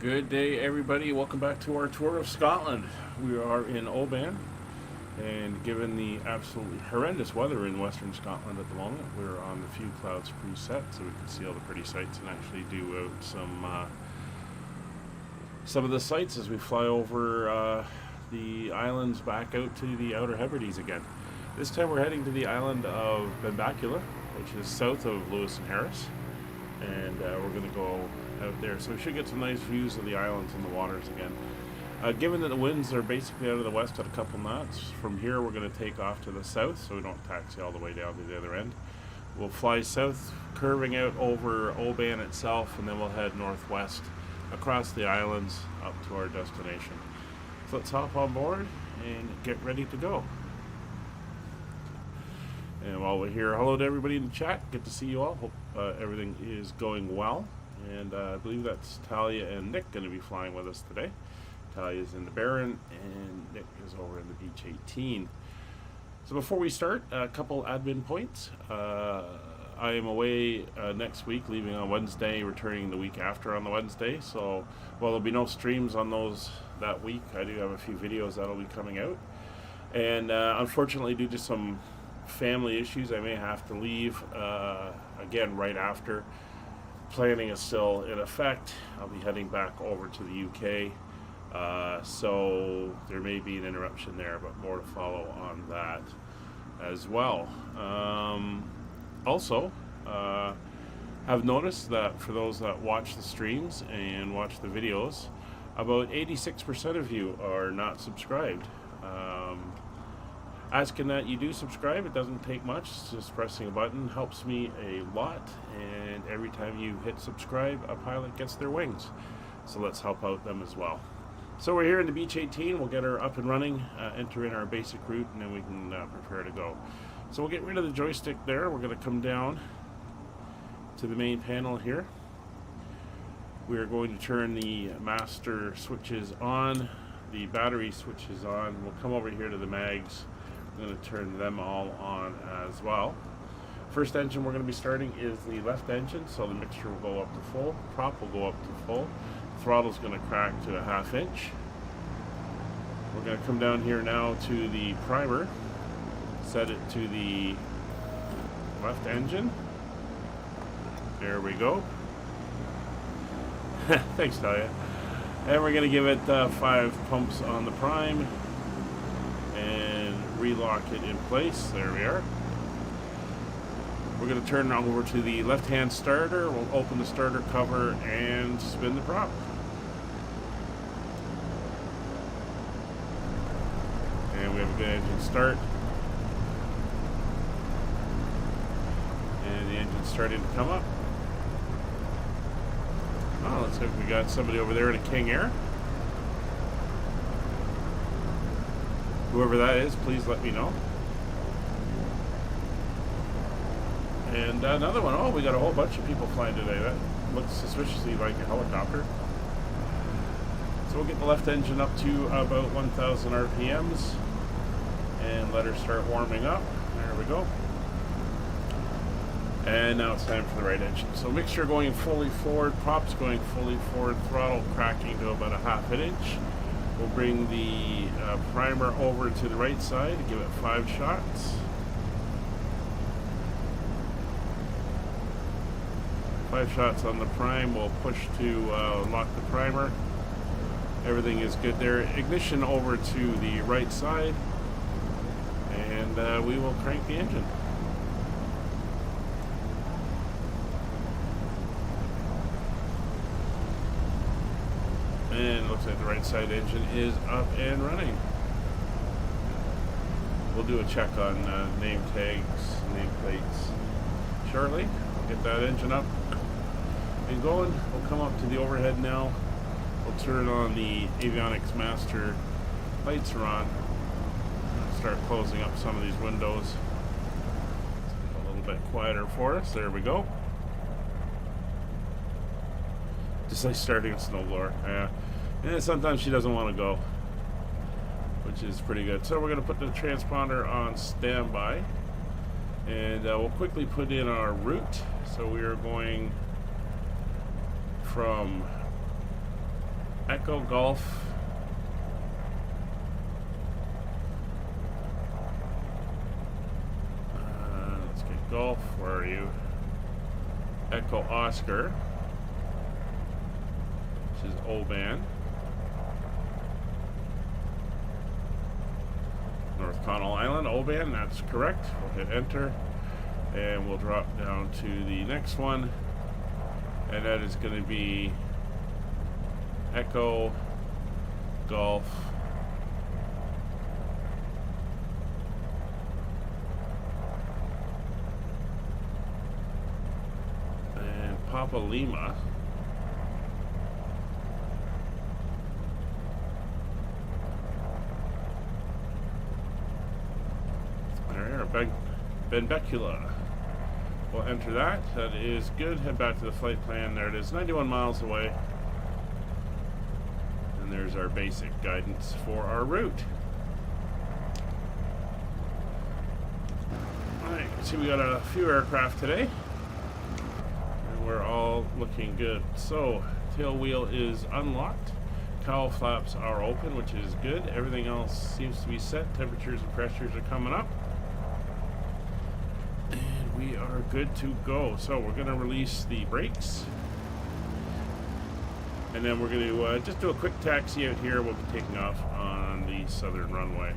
Good day, everybody. Welcome back to our tour of Scotland. We are in Oban, and given the absolutely horrendous weather in western Scotland at the moment, we're on the few clouds preset so we can see all the pretty sights and actually do out some of the sights as we fly over the islands back out to the Outer Hebrides again. This time we're heading to the island of Benbecula, which is south of Lewis and Harris, and we're going to go out there. So we should get some nice views of the islands and the waters again. Given that the winds are basically out of the west at a couple knots, from here we're going to take off to the south so we don't taxi all the way down to the other end. We'll fly south, curving out over Oban itself, and then we'll head northwest across the islands up to our destination. So let's hop on board and get ready to go. And while we're here, hello to everybody in the chat. Good to see you all. Hope everything is going well. And I believe that's Talia and Nick going to be flying with us today. Talia's in the Baron, and Nick is over in the Beach 18. So before we start, a couple admin points. I am away next week, leaving on Wednesday, returning the week after on the Wednesday. So while there'll be no streams on those that week, I do have a few videos that'll be coming out. And unfortunately, due to some family issues, I may have to leave again right after. Planning is still in effect. I'll be heading back over to the UK, so there may be an interruption there, but more to follow on that as well. Also, have noticed that for those that watch the streams and watch the videos, about 86% of you are not subscribed. Asking that you do subscribe. It doesn't take much. Just pressing a button helps me a lot, and every time you hit subscribe, a pilot gets their wings. So let's help out them as well. So we're here in the Beach 18. We'll get her up and running, enter in our basic route, and then we can prepare to go. So we'll get rid of the joystick there. We're going to come down to the main panel here. We are going to turn the master switches on, the battery switches on. We'll come over here to the mags. I'm going to turn them all on as well. First engine we're going to be starting is the left engine, so the mixture will go up to full, prop will go up to full, throttle's going to crack to a 1/2 inch. We're going to come down here now to the primer, set it to the left engine. There we go. Thanks, Talia. And we're going to give it 5 pumps on the prime and relock it in place. There we are. We're going to turn over to the left-hand starter. We'll open the starter cover and spin the prop. And we have a good engine start. And the engine's starting to come up. Oh, looks like we got somebody over there in a King Air. Whoever that is, please let me know. And another one. Oh, we got a whole bunch of people flying today. That looks suspiciously like a helicopter. So we'll get the left engine up to about 1,000 RPMs and let her start warming up. There we go. And now it's time for the right engine. So mixture going fully forward, props going fully forward, throttle cracking to about a 1/2 inch. We'll bring the primer over to the right side and give it 5 shots. 5 shots on the prime. We'll push to lock the primer. Everything is good there. Ignition over to the right side, and we will crank the engine. And it looks like the right side engine is up and running. We'll do a check on name tags, name plates shortly. We'll get that engine up and going. We'll come up to the overhead now. We'll turn on the avionics master. Lights are on. Start closing up some of these windows. A little bit quieter for us. There we go. Just like starting a snowblower. And sometimes she doesn't want to go, which is pretty good. So we're going to put the transponder on standby, and we'll quickly put in our route. So we are going from Echo Golf. Let's get Golf. Where are you? Echo Oscar, which is Oban. North Connell Island, Oban, that's correct. We'll hit enter, and we'll drop down to the next one, and that is going to be Echo Golf and Papa Lima. Benbecula. We'll enter that. That is good. Head back to the flight plan. There it is, 91 miles away. And there's our basic guidance for our route. Alright, see we got a few aircraft today. And we're all looking good. So, tail wheel is unlocked. Cowl flaps are open, which is good. Everything else seems to be set. Temperatures and pressures are coming up. We are good to go. So we're going to release the brakes, and then we're going to just do a quick taxi out here. We'll be taking off on the southern runway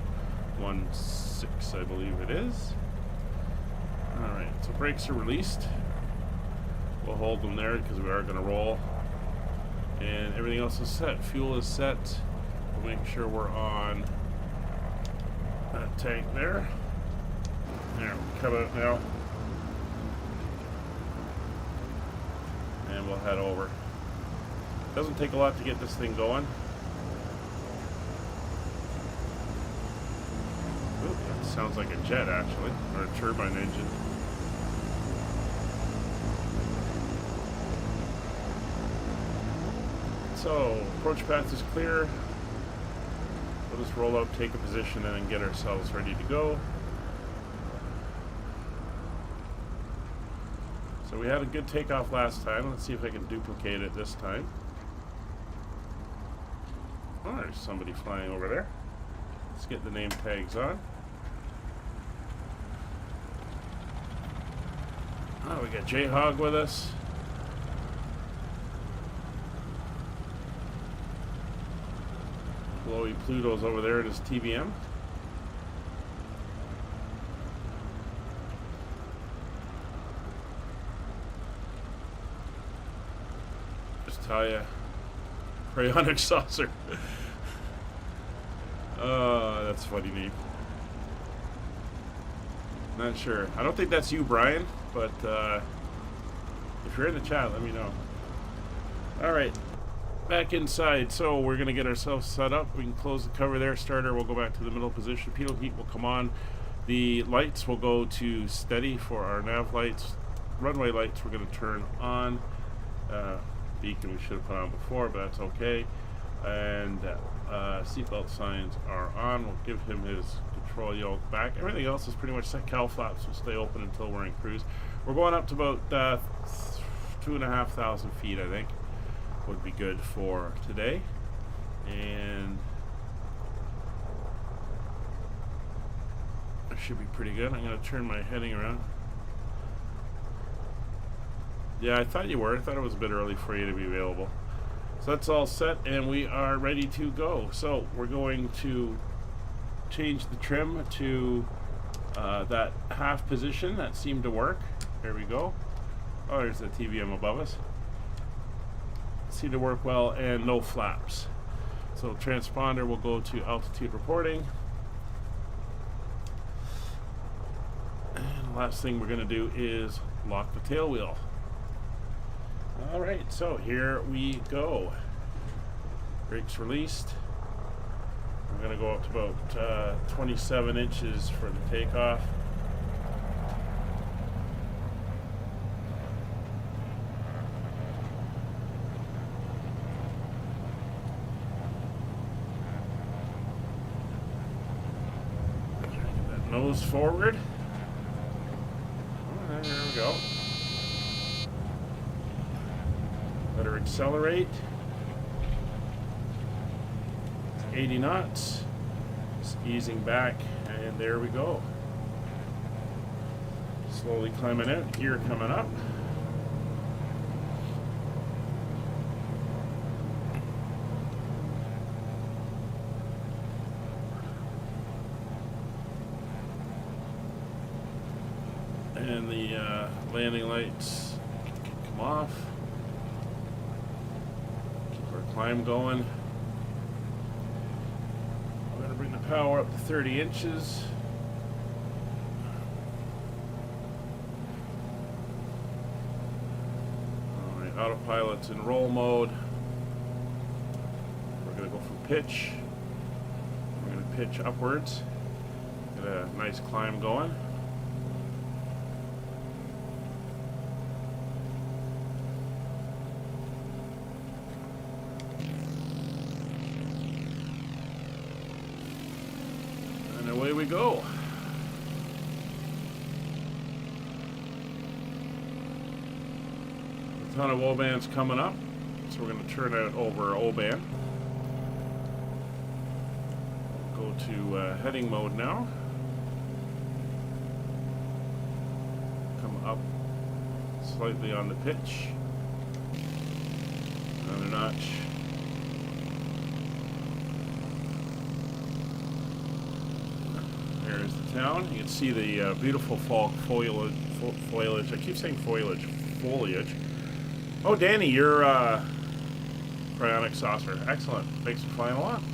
16, I believe it is. Alright, so brakes are released. We'll hold them there because we are going to roll, and everything else is set. Fuel is set. We'll make sure we're on that tank there. There, we come out now. And we'll head over. Doesn't take a lot to get this thing going. Ooh, that sounds like a jet actually, or a turbine engine. So, approach path is clear. We'll just roll out, take a position, and then get ourselves ready to go. So we had a good takeoff last time. Let's see if I can duplicate it this time. Oh, there's somebody flying over there. Let's get the name tags on. Oh, we got J-Hog with us. Chloe Pluto's over there at his TBM. Tell ya, cryonic saucer. Oh, that's a funny name. Not sure. I don't think that's you, Brian, but if you're in the chat, let me know. Alright, back inside. So we're going to get ourselves set up. We can close the cover there. Starter will go back to the middle position. Pitot heat will come on. The lights will go to steady for our nav lights. Runway lights we're going to turn on. Beacon we should have put on before, but that's okay. And seatbelt signs are on. We'll give him his control yoke back. Everything else is pretty much set. Cowl flaps will stay open until we're in cruise. We're going up to about 2,500 feet, I think, would be good for today. And it should be pretty good. I'm going to turn my heading around. Yeah, I thought you were. I thought it was a bit early for you to be available. So that's all set, and we are ready to go. So we're going to change the trim to that half position. That seemed to work. There we go. Oh, there's the TVM above us. Seemed to work well, and no flaps. So transponder will go to altitude reporting. And the last thing we're going to do is lock the tail wheel. Alright, so here we go. Brakes released. We're going to go up to about 27 inches for the takeoff. Get that nose forward. There we go. Let her accelerate. 80 knots. Just easing back, and there we go. Slowly climbing out, gear coming up. And the landing lights come off. Keep our climb going. We're going to bring the power up to 30 inches. Alright, autopilot's in roll mode. We're going to go for pitch. We're going to pitch upwards. Get a nice climb going. And away we go. A ton of Obans coming up, so we're going to turn out over Oban. Go to heading mode now. Come up slightly on the pitch. Another notch. There's the town. You can see the beautiful fall foliage. I keep saying foliage. Oh, Danny, you're cryonic saucer. Excellent. Thanks for flying along.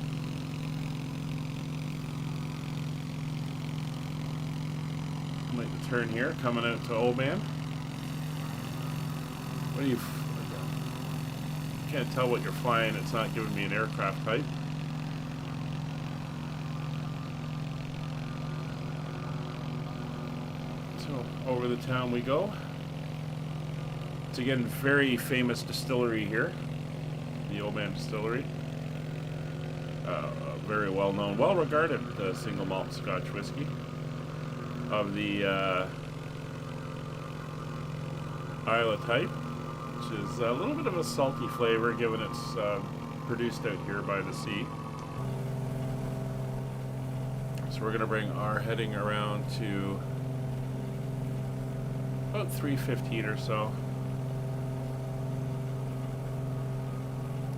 Make the turn here, coming out to Oban. What do you? Can't tell what you're flying. It's not giving me an aircraft type. So over the town we go. It's again very famous distillery here, the Oban distillery. Very well known, well regarded single malt Scotch whiskey of the Isla type, which is a little bit of a salty flavor given it's produced out here by the sea. So we're going to bring our heading around to about 315 or so.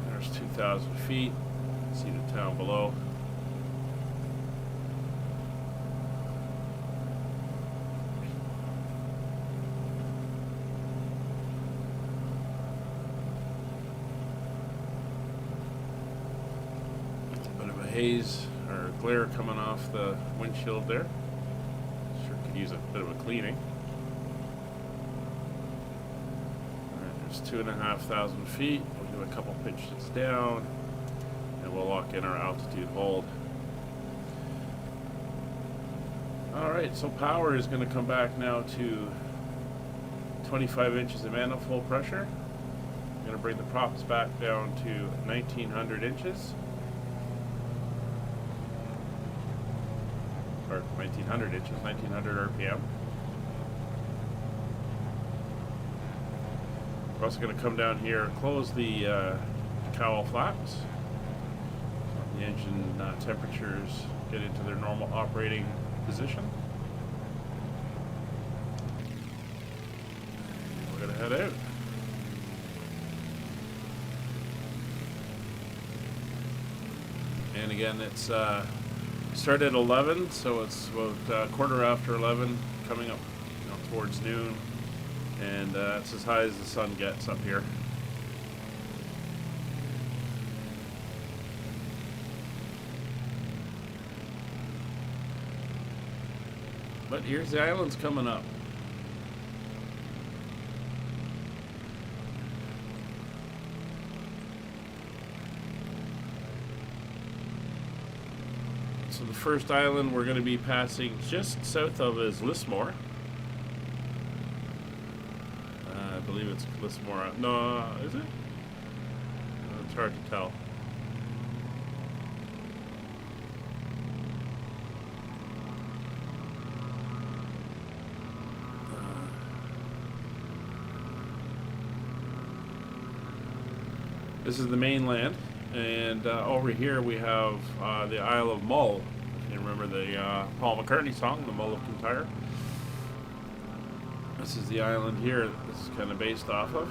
There's 2,000 feet. See the town below. A bit of a haze or glare coming off the windshield there. Sure could use a bit of a cleaning. 2,500 feet. We'll do a couple pitches down and we'll lock in our altitude hold. Alright, so power is going to come back now to 25 inches of manifold pressure. I'm going to bring the props back down to 1,900 inches. Or 1,900 inches, 1,900 RPM. We're also going to come down here and close the cowl flaps. The engine temperatures get into their normal operating position. We're going to head out. And again, it's started at 11, so it's about quarter after 11, coming up towards noon. And it's as high as the sun gets up here. But here's the islands coming up. So the first island we're going to be passing just south of is Lismore. I believe it's Lismore. No, is it? It's hard to tell. This is the mainland. And over here we have the Isle of Mull. If you remember the Paul McCartney song, The Mull of Kintyre. This is the island here that this is kind of based off of.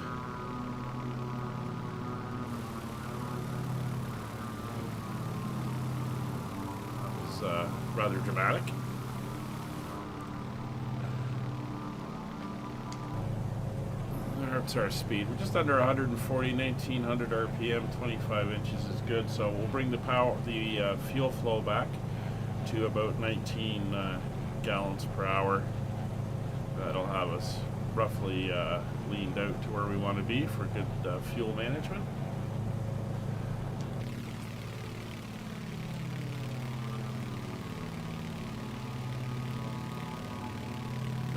It's rather dramatic. That's our speed. We're just under 140, 1900 RPM, 25 inches is good. So we'll bring the fuel flow back to about 19 gallons per hour. That'll have us roughly leaned out to where we want to be for good fuel management.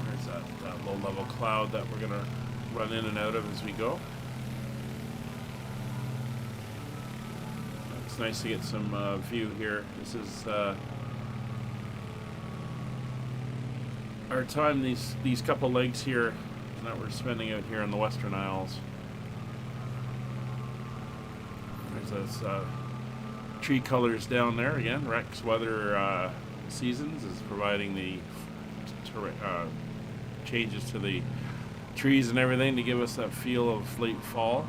There's that low-level cloud that we're going to run in and out of as we go. It's nice to get some view here. This is our time these couple legs here that we're spending out here in the Western Isles. There's those tree colors down there again. Rex Weather Seasons is providing the changes to the trees and everything to give us that feel of late fall.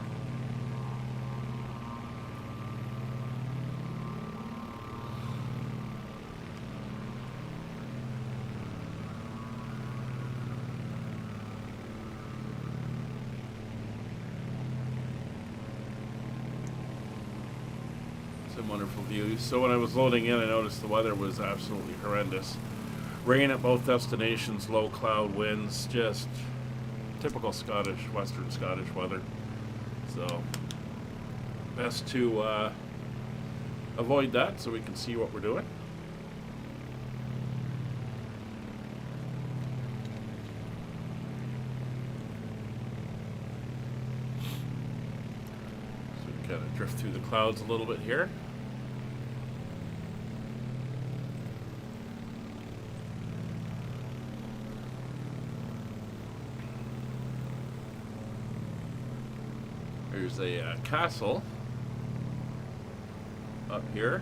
Some wonderful views. So when I was loading in, I noticed the weather was absolutely horrendous. Rain at both destinations, low cloud winds, just typical Scottish, Western Scottish weather. So best to avoid that so we can see what we're doing. So we kind of drift through the clouds a little bit here. There's a castle up here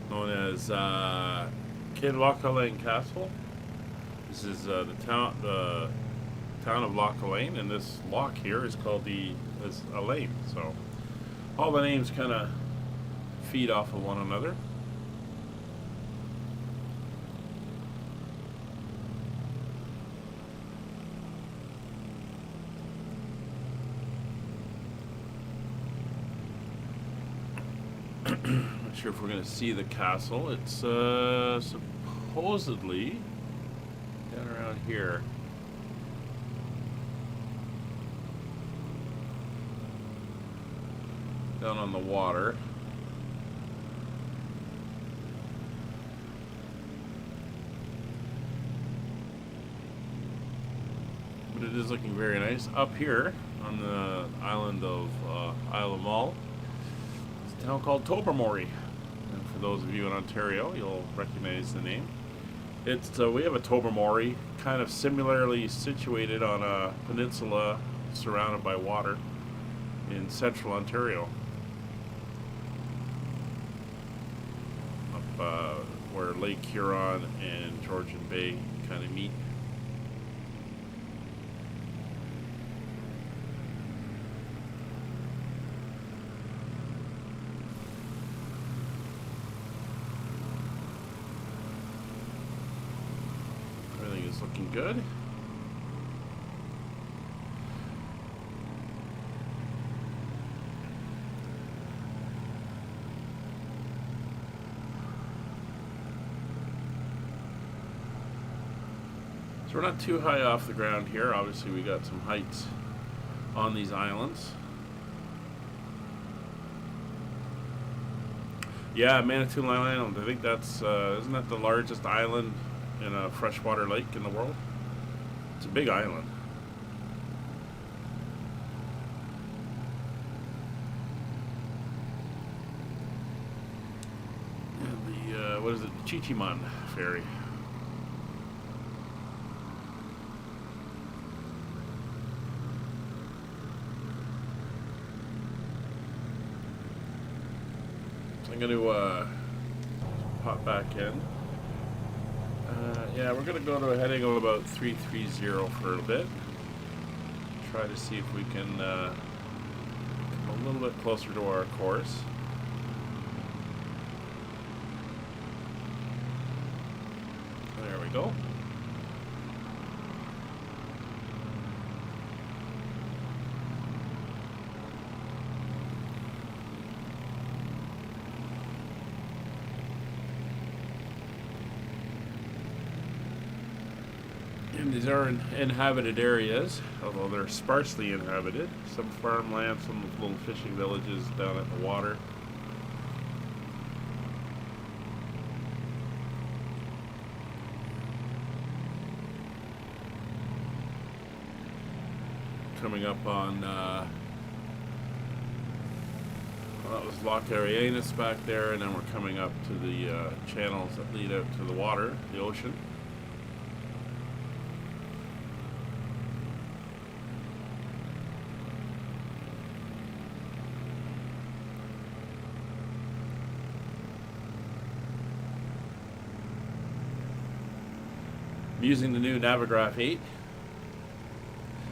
known as Kinlochelaine Castle. This is the town of Lochelaine, and this loch here is called is Elaine. So all the names kind of feed off of one another. Not sure if we're going to see the castle. It's supposedly down around here. Down on the water. But it is looking very nice. Up here on the island of Isle of Mull, a town called Tobermory. And for those of you in Ontario, you'll recognize the name. It's we have a Tobermory kind of similarly situated on a peninsula surrounded by water in central Ontario, up where Lake Huron and Georgian Bay kind of meet. Looking good. So we're not too high off the ground here. Obviously we got some heights on these islands. Yeah, Manitoulin Island. I think that's isn't that the largest island in a freshwater lake in the world? It's a big island. And the what is it? The Chichiman ferry. I'm going to pop back in. Yeah, we're going to go to a heading of about 330 for a bit. Try to see if we can come a little bit closer to our course. There we go. And these are inhabited areas, although they're sparsely inhabited. Some farmland, some little fishing villages down at the water. Coming up on, well, that was Loch Arianus back there, and then we're coming up to the channels that lead out to the water, the ocean. I'm using the new Navigraph 8. It's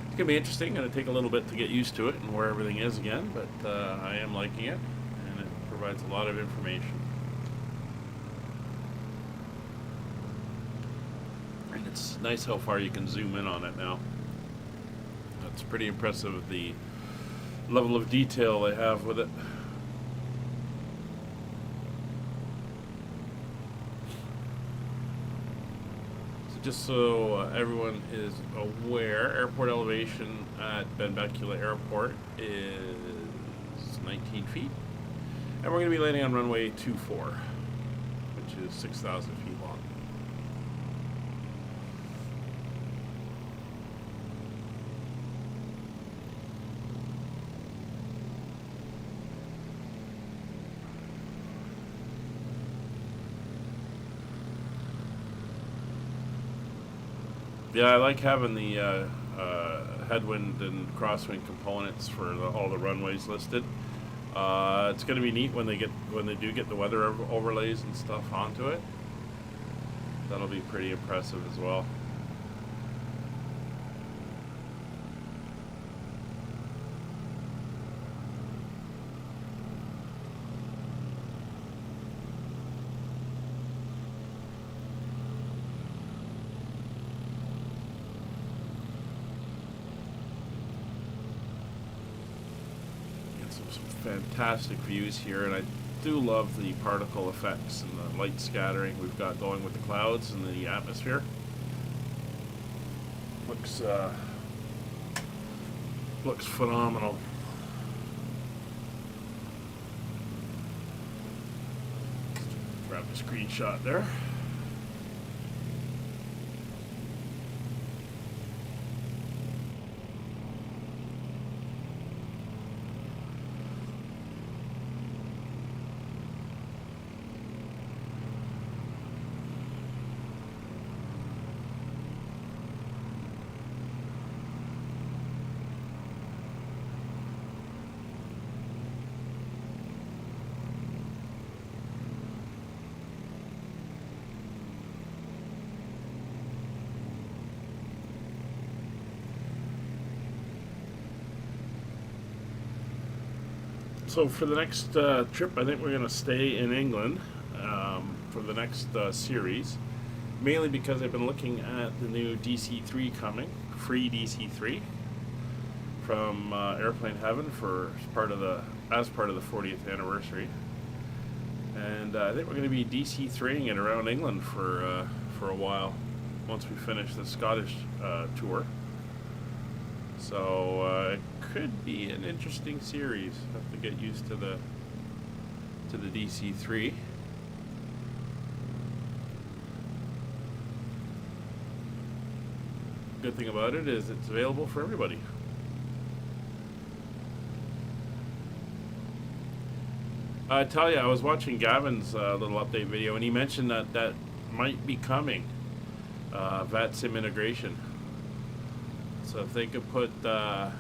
going to be interesting. Going to take a little bit to get used to it and where everything is again, but I am liking it, and it provides a lot of information. And it's nice how far you can zoom in on it now. It's pretty impressive, the level of detail they have with it. Just so everyone is aware, airport elevation at Benbecula Airport is 19 feet. And we're going to be landing on runway 24, which is 6,000 feet long. Yeah, I like having the headwind and crosswind components for all the runways listed. It's going to be neat when they do get the weather overlays and stuff onto it. That'll be pretty impressive as well. Fantastic views here, and I do love the particle effects and the light scattering we've got going with the clouds and the atmosphere. Looks phenomenal. Grab a screenshot there. So for the next trip, I think we're going to stay in England for the next series, mainly because I've been looking at the new DC-3 coming, free DC-3 from Airplane Heaven as part of the 40th anniversary, and I think we're going to be DC-3ing it around England for a while once we finish the Scottish tour. So it could be an interesting series. Have to get used to the DC-3. Good thing about it is it's available for everybody. I tell you, I was watching Gavin's little update video, and he mentioned that might be coming, VATSIM integration. So if they could put that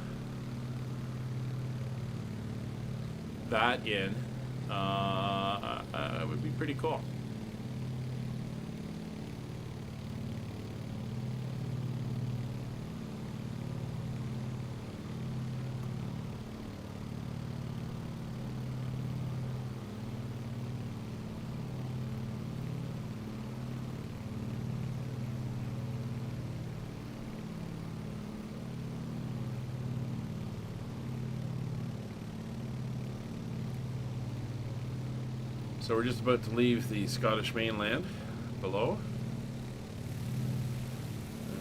in, It would be pretty cool. So we're just about to leave the Scottish mainland below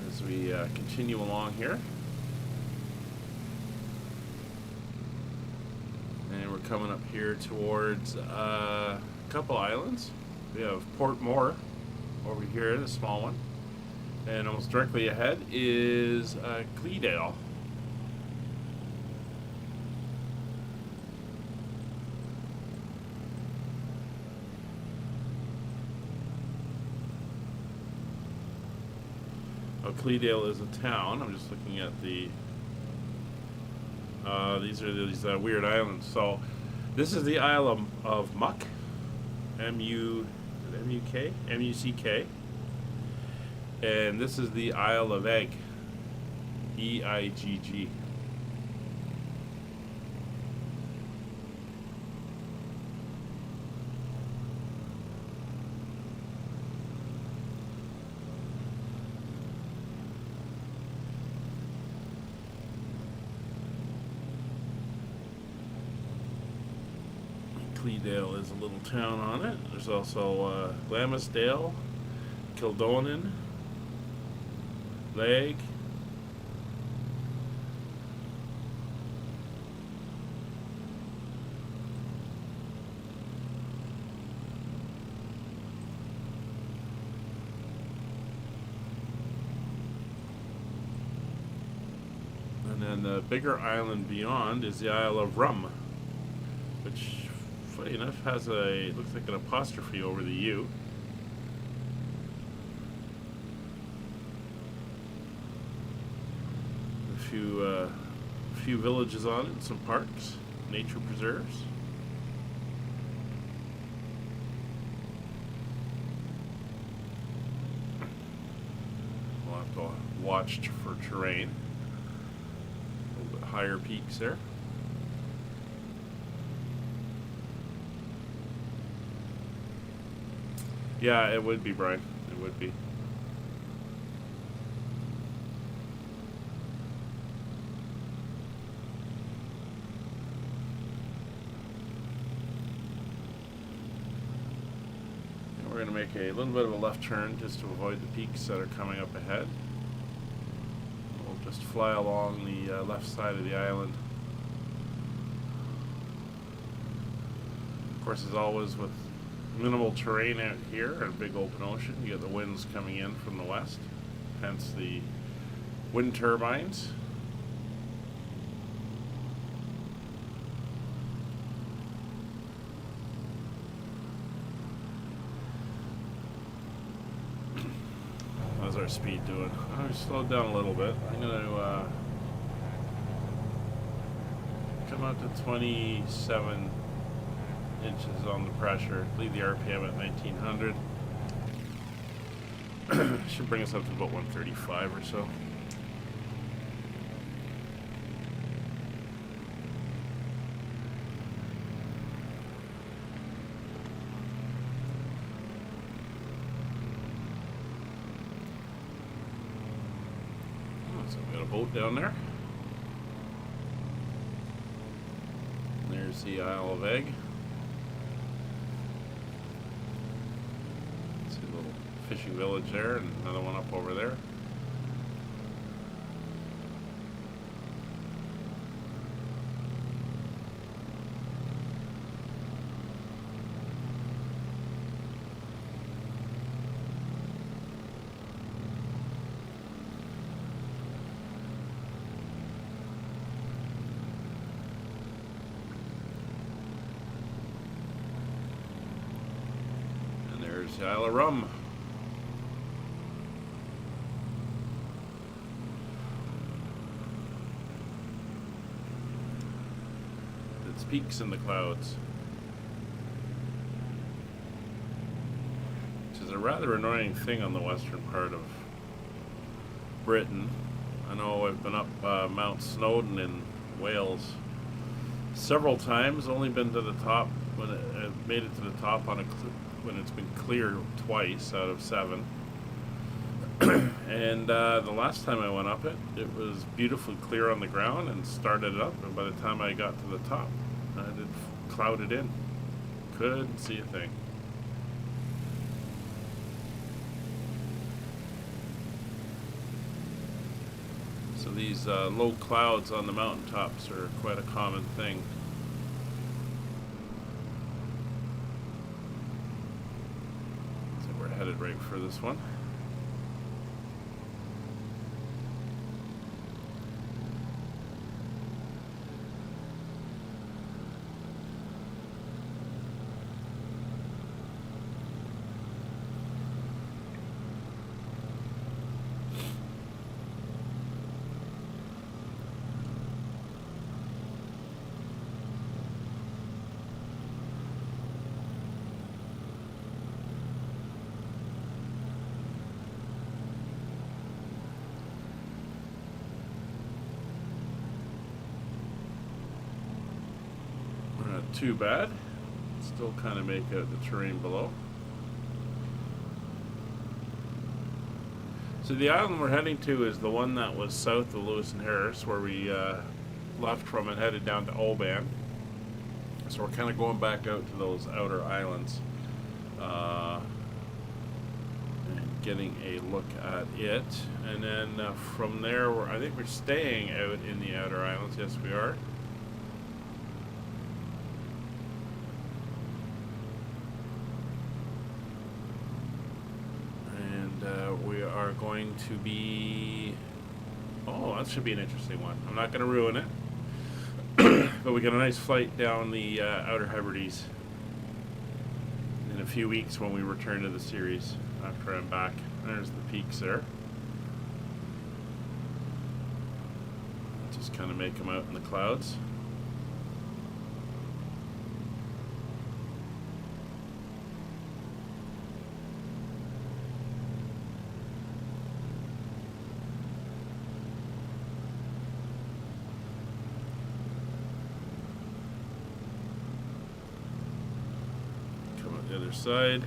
as we continue along here. And we're coming up here towards a couple islands. We have Port Moore over here, the small one. And almost directly ahead is Cleedale. Cleedale is a town. I'm just looking at the these are these weird islands. So this is the Isle of Muck, M-U-C-K, and this is the Isle of Egg, E-I-G-G. Cleedale is a little town on it. There's also Glamis-Dale, Kildonan, Leg, and then the bigger island beyond is the Isle of Rum, which funny enough has a, looks like an apostrophe over the U. A few villages on it, some parks, nature preserves. We'll have to watch for terrain. A little bit higher peaks there. Yeah, it would be, Brian. It would be. And we're going to make a little bit of a left turn just to avoid the peaks that are coming up ahead. We'll just fly along the left side of the island. Of course, as always, with minimal terrain out here and a big open ocean, you get the winds coming in from the west, hence the wind turbines. How's our speed doing? Oh, we slowed down a little bit. I'm going to come out to 27 inches on the pressure, leave the RPM at 1900. Should bring us up to about 135 or so. So we got a boat down there. And there's the Isle of Egg. Fishing village there, and another one up over there. And there's the Isle of Rum. Peaks in the clouds. is a rather annoying thing on the western part of Britain. I know I've been up Mount Snowdon in Wales several times. Only been to the top when it made it to the top on when it's been clear twice out of 7. And the last time I went up it, it was beautifully clear on the ground and started up. And by the time I got to the top, it clouded in. Couldn't see a thing. So these low clouds on the mountaintops are quite a common thing. So we're headed right for this one. Not too bad. Still kind of make out the terrain below. So the island we're heading to is the one that was south of Lewis and Harris, where we left from and headed down to Oban. So we're kind of going back out to those outer islands and getting a look at it. And then from there, I think we're staying out in the outer islands. Yes, we are. We are going to be... Oh, that should be an interesting one. I'm not going to ruin it. But we got a nice flight down the Outer Hebrides in a few weeks when we return to the series after I'm back. There's the peaks there. Just kind of make them out in the clouds. The other side.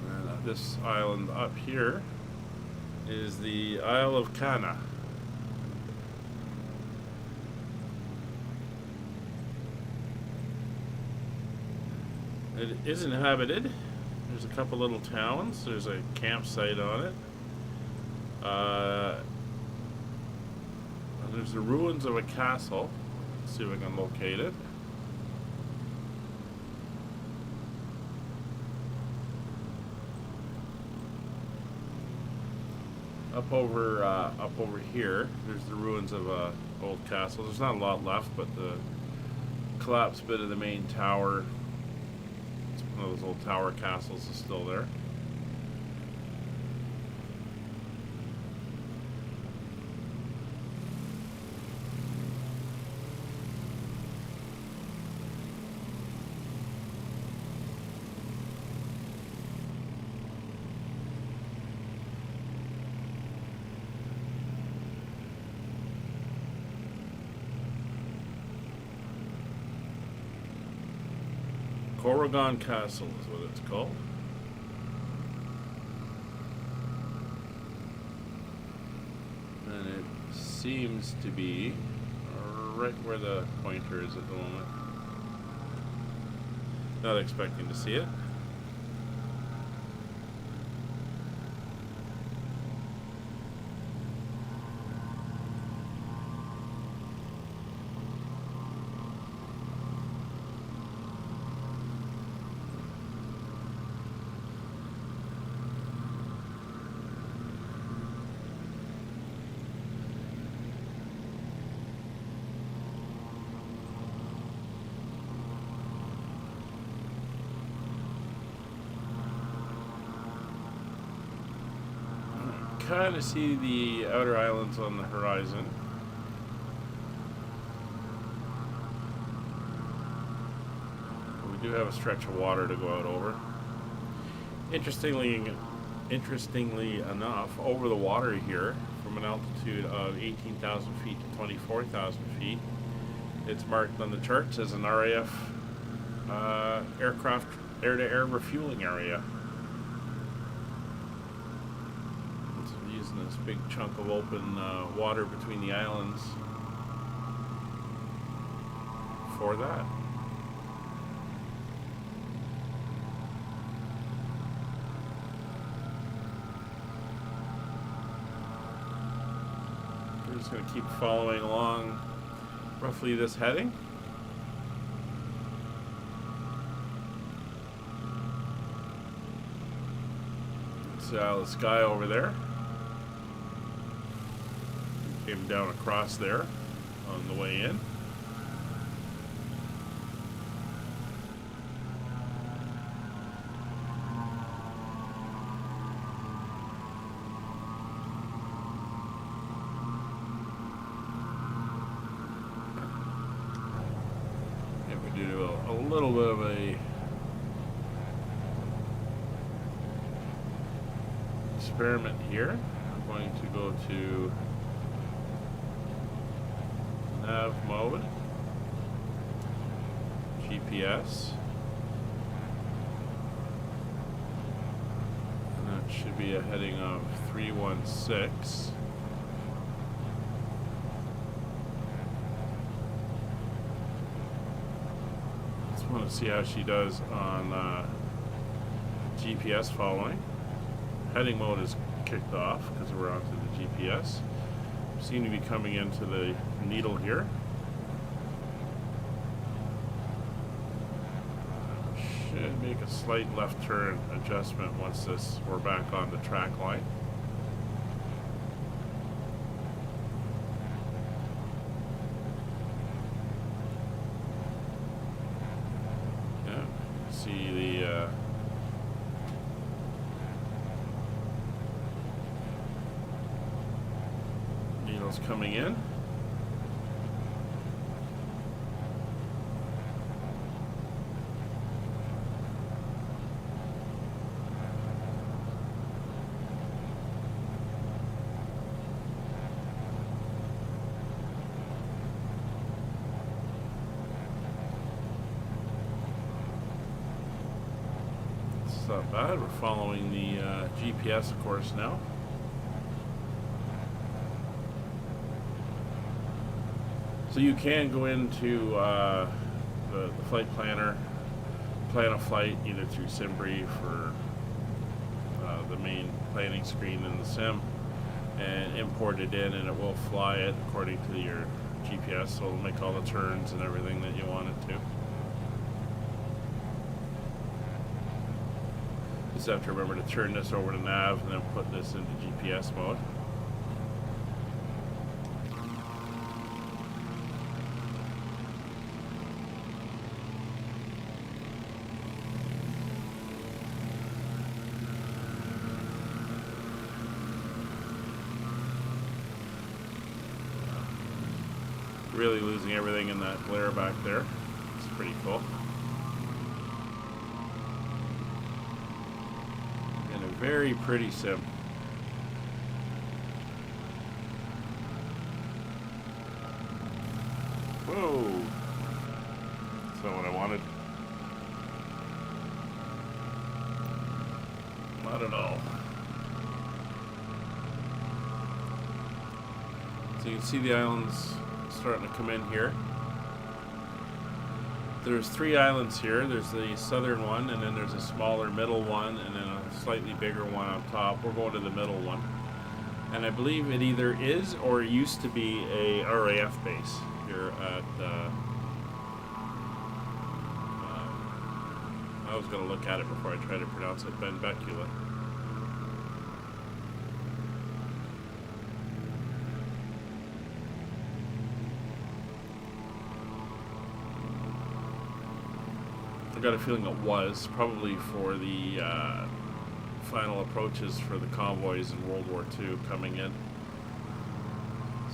And this island up here is the Isle of Canna. It is inhabited. There's a couple little towns. There's a campsite on it. There's the ruins of a castle. Let's see if I can locate it. Up over here, there's the ruins of a old castle. There's not a lot left, but the collapsed bit of the main tower. One of those old tower castles is still there. Oban Castle is what it's called. And it seems to be right where the pointer is at the moment. Not expecting to see it. kind of see the outer islands on the horizon. We do have a stretch of water to go out over. Interestingly enough, over the water here, from an altitude of 18,000 feet to 24,000 feet, it's marked on the charts as an RAF aircraft air-to-air refueling area. So we're using this big chunk of open water between the islands for that. We're just going to keep following along roughly this heading. The sky over there. Came down across there on the way in. And we do a little bit of a experiment here. I'm going to go to nav mode, GPS, and that should be a heading of 316. Just want to see how she does on GPS following. Heading mode is kicked off because we're onto the GPS. We seem to be coming into the needle here. Should make a slight left turn adjustment once we're back on the track line. Yeah, see the needles coming in. It's not bad. We're following the GPS, of course, now. So you can go into the flight planner, plan a flight either through SimBrief or the main planning screen in the sim, and import it in, and it will fly it according to your GPS, so it'll make all the turns and everything that you want it to. Just have to remember to turn this over to nav and then put this into GPS mode. Really losing everything in that glare back there. It's pretty cool. And a very pretty sim. Whoa! That's not what I wanted. Not at all. So you can see the islands starting to come in here. There's 3 islands here. There's the southern one, and then there's a smaller middle one, and then a slightly bigger one on top. We're going to the middle one. And I believe it either is or used to be a RAF base here at I was going to look at it before I tried to pronounce it, Benbecula. I got a feeling it was probably for the final approaches for the convoys in World War II coming in.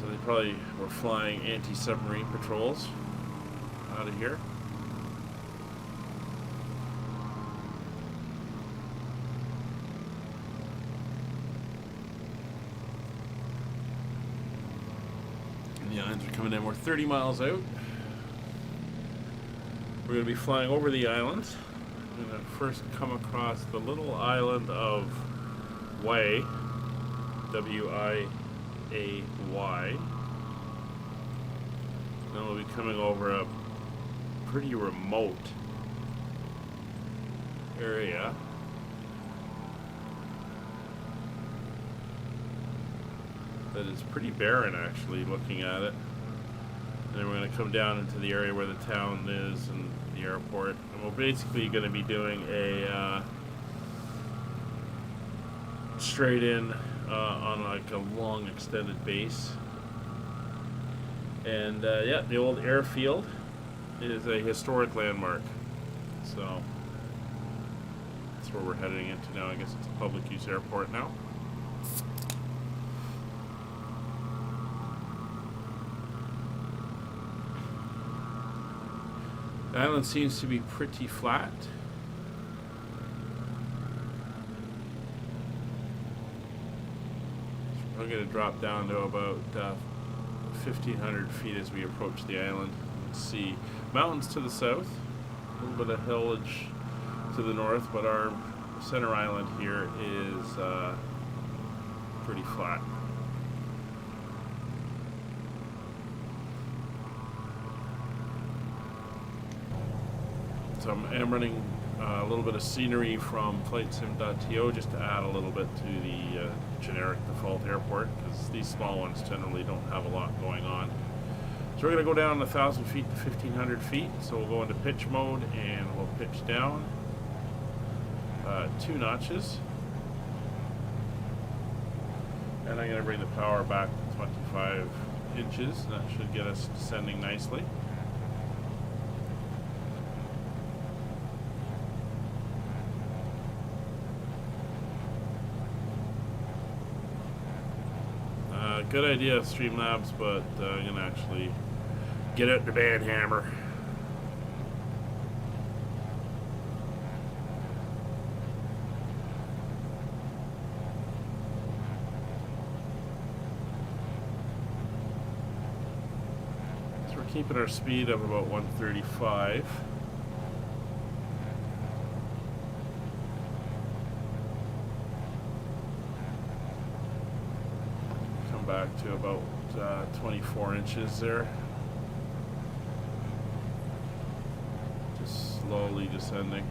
So they probably were flying anti-submarine patrols out of here. And the islands are coming in. We're 30 miles out. We're going to be flying over the islands. I'm going to first come across the little island of Way, W-I-A-Y. Then we'll be coming over a pretty remote area. That is pretty barren, actually, looking at it. And then we're going to come down into the area where the town is and the airport. And we're basically going to be doing a straight in on like a long extended base. And yeah, the old airfield is a historic landmark. So that's where we're heading into now. I guess it's a public use airport now. The island seems to be pretty flat. I'm going to drop down to about 1,500 feet as we approach the island. Let's see mountains to the south, a little bit of hillage to the north, but our center island here is pretty flat. So I'm running a little bit of scenery from FlightSim.to just to add a little bit to the generic default airport, because these small ones generally don't have a lot going on. So we're going to go down 1,000 feet to 1,500 feet. So we'll go into pitch mode and we'll pitch down 2 notches. And I'm going to bring the power back to 25 inches. That should get us descending nicely. Good idea, Streamlabs, but I'm going to actually get out the band hammer. So we're keeping our speed of about 135. Back to about 24 inches there. Just slowly descending.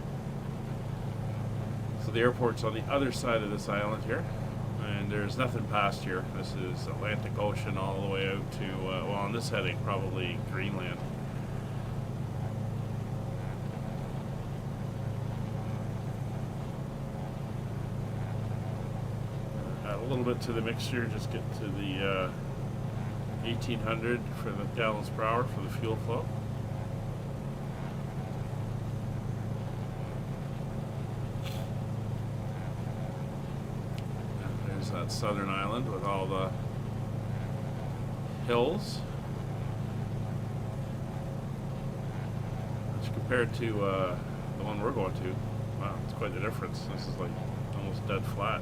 So the airport's on the other side of this island here, and there's nothing past here. This is Atlantic Ocean all the way out to, well, on this heading, probably Greenland. A little bit to the mixture, just get to the 1800 for the gallons per hour for the fuel flow. And there's that southern island with all the hills, which compared to the one we're going to, wow, it's quite the difference. This is like almost dead flat.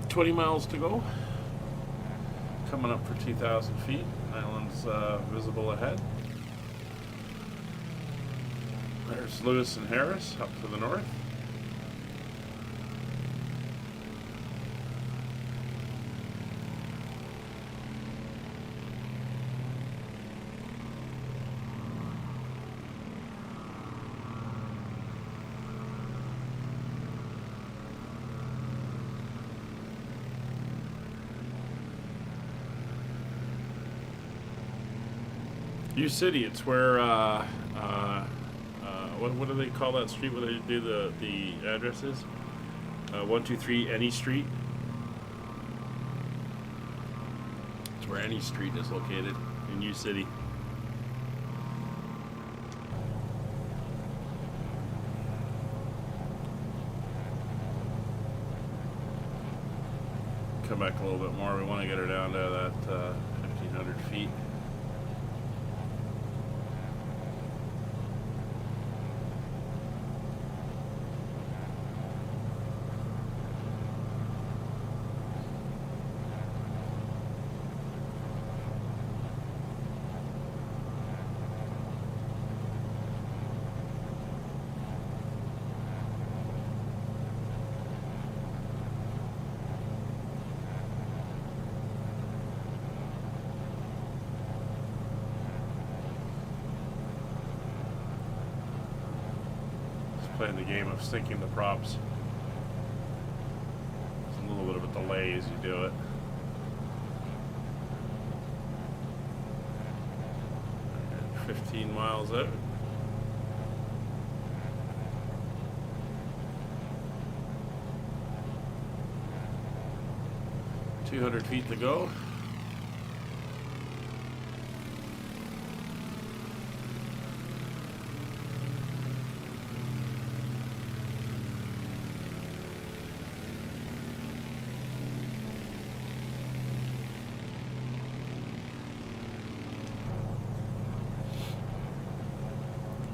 $20 miles to go. Coming up for 2,000 feet. Island's visible ahead. There's Lewis and Harris up to the north. U City, it's where, what do they call that street where they do the addresses? 123 Any Street. That's where Any Street is located in New City. Come back a little bit more. We want to get her down to that 1,500 feet. Playing the game of sinking the props. There's a little bit of a delay as you do it. And 15 miles out. $200 feet to go.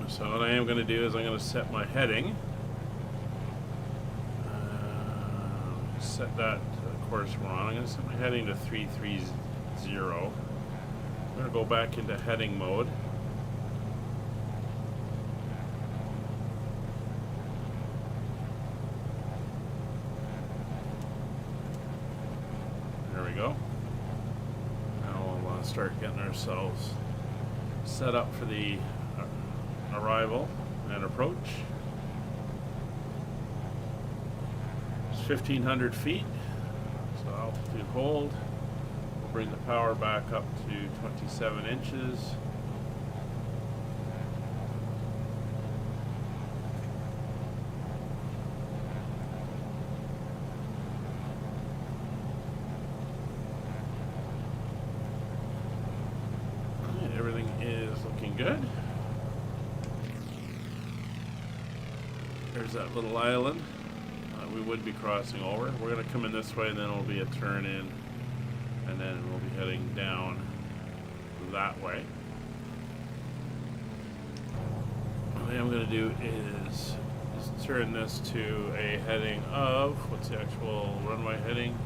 So what I am going to do is I'm going to set my heading. Set that to the course we're on. I'm going to set my heading to 330. I'm going to go back into heading mode. There we go. Now we'll start getting ourselves set up for the arrival and approach. It's 1,500 feet, so altitude hold. We'll bring the power back up to 27 inches. And everything is looking good. There's that little island we would be crossing over. We're going to come in this way, and then it'll be a turn in, and then we'll be heading down that way. What I am going to do is just turn this to a heading of, what's the actual runway heading?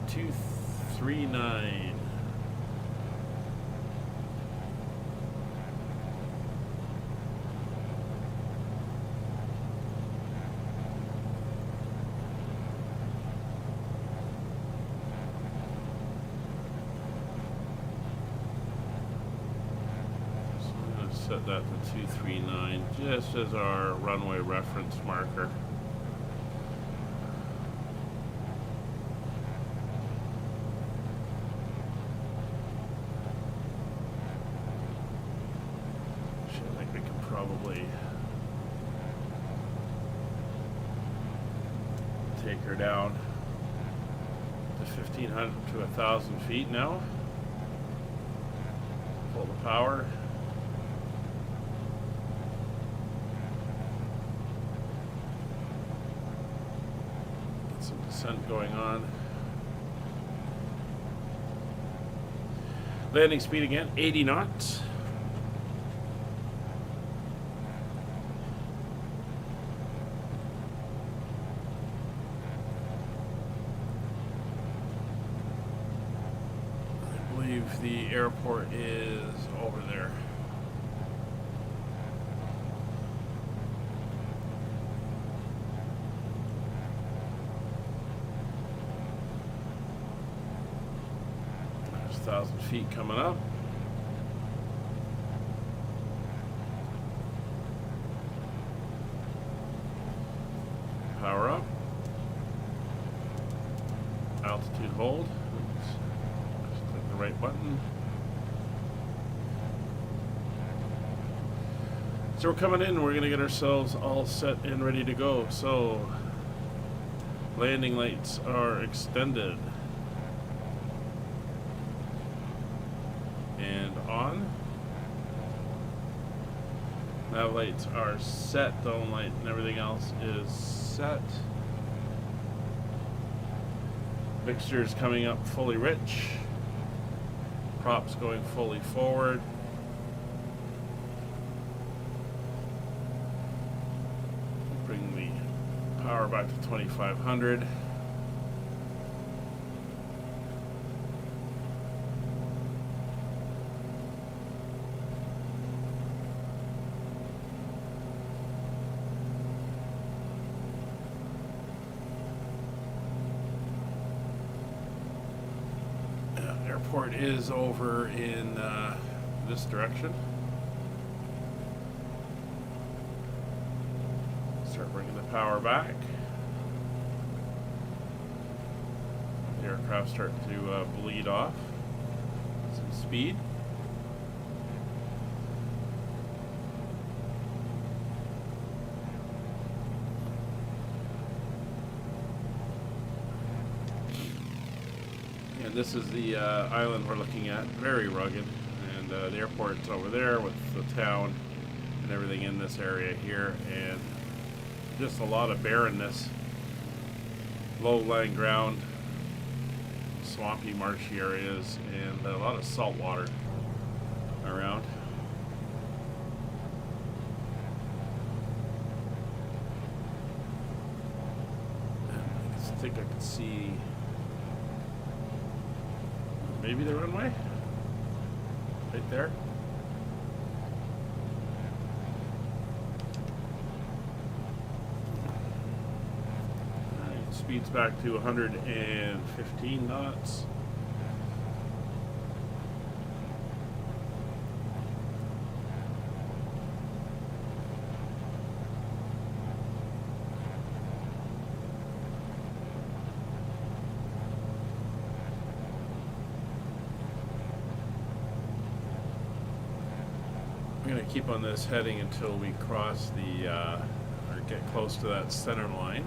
239. Set that to 239 just as our runway reference marker. I think we can probably take her down to 1,500 to 1,000 feet now. Pull the power. Descent going on. Landing speed again, 80 knots. I believe the airport is over there. There's 1,000 feet coming up. Power up. Altitude hold. Oops. Just click the right button. So we're coming in and we're going to get ourselves all set and ready to go. So Landing lights are extended and on. Nav lights are set. Dome light and everything else is set. Fixtures coming up fully rich. Props going fully forward. Bring the power back to 2500. Airport is over in this direction. Start bringing the power back. The aircraft start to bleed off some speed. And this is the island we're looking at, very rugged, and the airport's over there with the town and everything in this area here, and just a lot of barrenness, low-lying ground, swampy, marshy areas, and a lot of salt water around. I think I can see maybe the runway right there. Alright, speed's back to 115 knots. I'm going to keep on this heading until we cross the, or get close to that center line.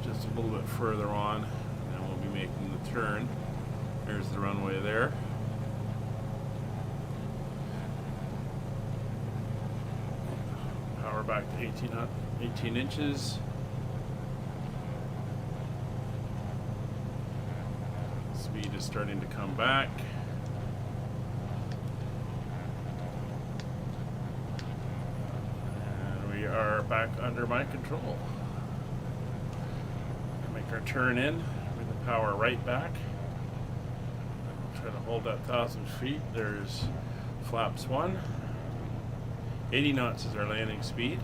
Just a little bit further on, and we'll be making the turn. There's the runway there. Power back to 18 inches. Speed is starting to come back. And we are back under my control. Make our turn in, bring the power right back. Try to hold that 1,000 feet. There's flaps 1. 80 knots is our landing speed.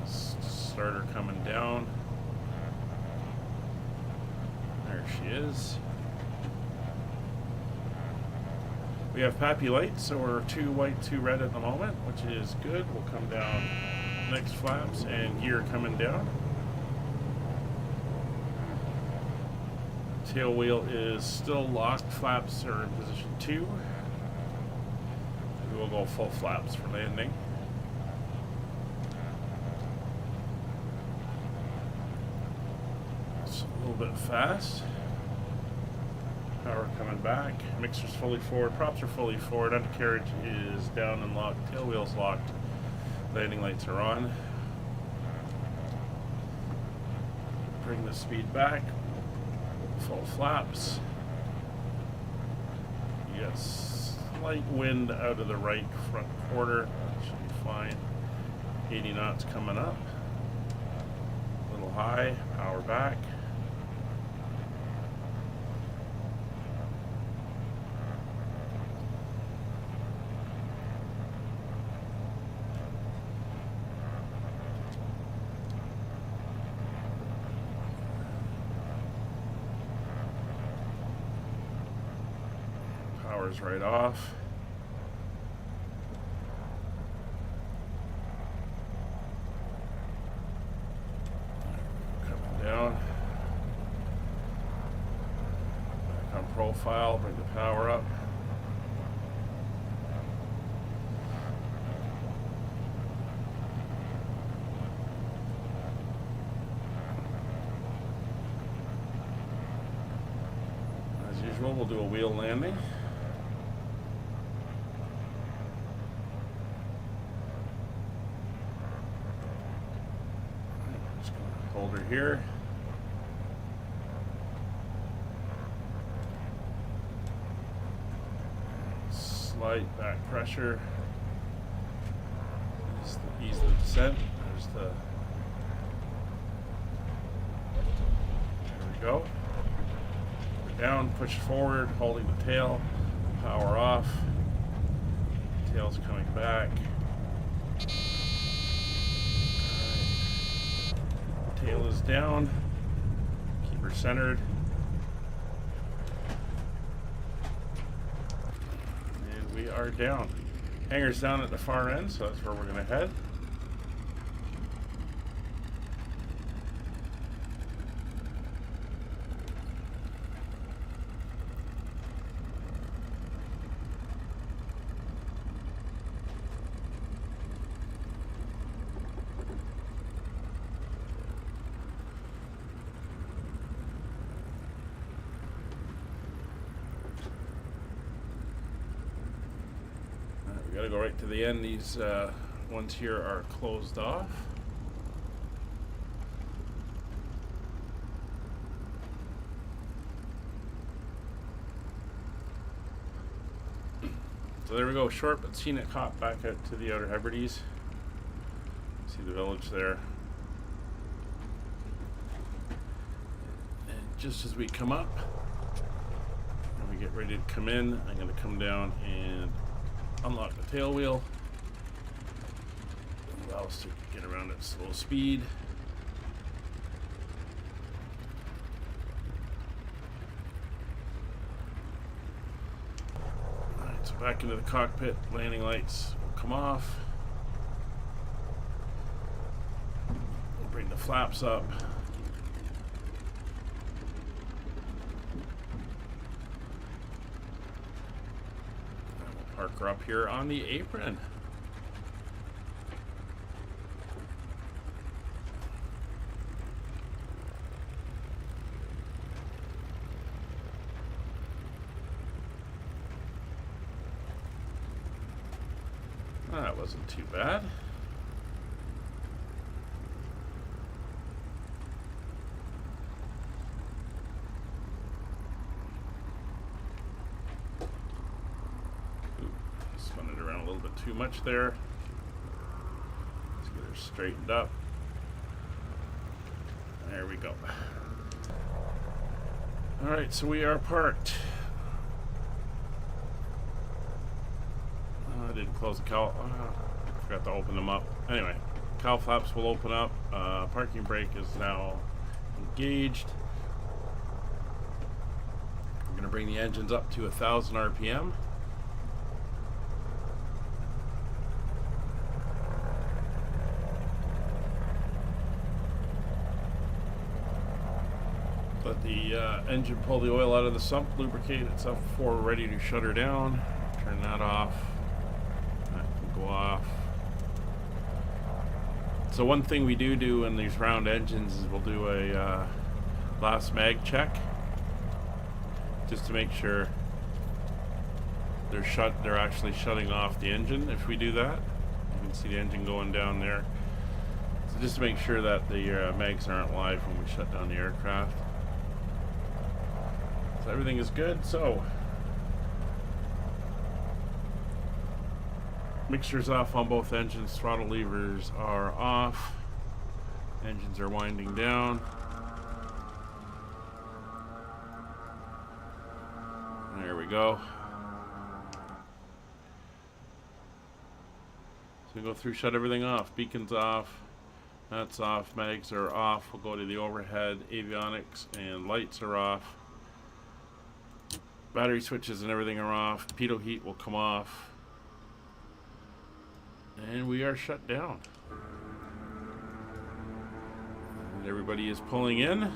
Starter coming down. There she is. We have Pappy lights, so we're 2 white, 2 red at the moment, which is good. We'll come down next flaps, and gear coming down. Tail wheel is still locked. Flaps are in position 2. We will go full flaps for landing. A little bit fast. Power coming back. Mixer's fully forward. Props are fully forward. Undercarriage is down and locked. Tail wheel's locked. Landing lights are on. Bring the speed back. Full flaps. Yes. Slight wind out of the right front quarter. That should be fine. 80 knots coming up. A little high. Power back. Power's right off. Coming down. Back on profile, bring the power up. usual, we'll do a wheel landing. Just gonna hold her here. Slight back pressure. Ease the descent. There's the. There we go. We're down, push forward, holding the tail, power off. Tail's coming back. Alright. Tail is down. Keep her centered. And we are down. Hanger's down at the far end, so that's where we're going to head. We gotta go right to the end. These ones here are closed off. So there we go, short but scenic hop back out to the Outer Hebrides. See the village there. And just as we come up, and we get ready to come in, I'm gonna come down and unlock the tail wheel. Allow us to get around at slow speed. Alright, so back into the cockpit, landing lights will come off. We'll bring the flaps up. Park her up here on the apron. That wasn't too bad. Too much there. Let's get her straightened up. There we go. Alright, so we are parked. I didn't close the cowl. I forgot to open them up. Anyway, cowl flaps will open up. Parking brake is now engaged. We're going to bring the engines up to 1,000 RPM. Let the engine pull the oil out of the sump, lubricate itself before we're ready to shut her down. Turn that off. That can go off. So one thing we do in these round engines is we'll do a last mag check, just to make sure they're actually shutting off the engine. If we do that, you can see the engine going down there. So just to make sure that the mags aren't live when we shut down the aircraft. So everything is good. So mixture's off on both engines. Throttle levers are off. Engines are winding down. There we go. So we go through, shut everything off. Beacon's off. That's off. Mags are off. We'll go to the overhead. Avionics and lights are off. Battery switches and everything are off. Pitot heat will come off. And we are shut down. And everybody is pulling in.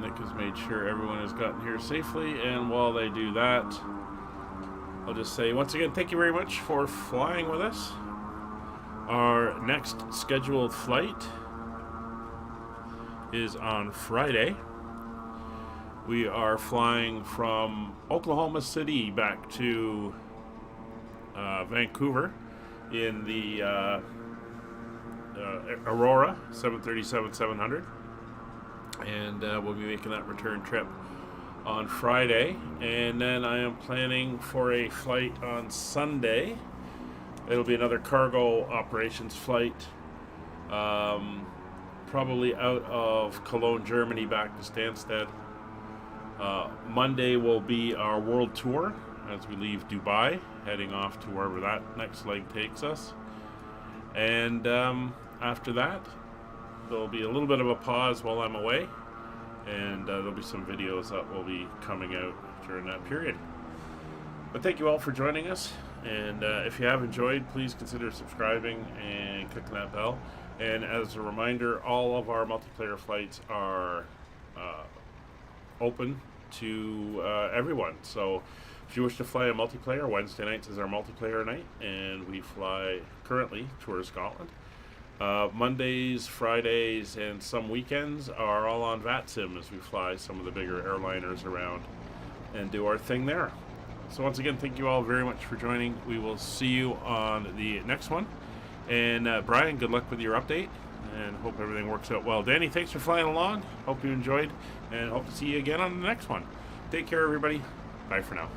Nick has made sure everyone has gotten here safely, and while they do that, I'll just say once again, thank you very much for flying with us. Our next scheduled flight is on Friday. We are flying from Oklahoma City back to Vancouver in the Aurora 737-700, and we'll be making that return trip on Friday. And then I am planning for a flight on Sunday. It'll be another cargo operations flight, probably out of Cologne, Germany, back to Stansted. Monday will be our world tour as we leave Dubai, heading off to wherever that next leg takes us. And after that, there'll be a little bit of a pause while I'm away, and there'll be some videos that will be coming out during that period. But thank you all for joining us, and if you have enjoyed, please consider subscribing and clicking that bell. And as a reminder, all of our multiplayer flights are open to everyone. So if you wish to fly a multiplayer, Wednesday nights is our multiplayer night, and we fly currently Tour Scotland. Mondays, Fridays, and some weekends are all on VATSIM as we fly some of the bigger airliners around and do our thing there. So once again, thank you all very much for joining. We will see you on the next one. And Brian, good luck with your update, and hope everything works out well. Danny, thanks for flying along. Hope you enjoyed, and hope to see you again on the next one. Take care, everybody. Bye for now.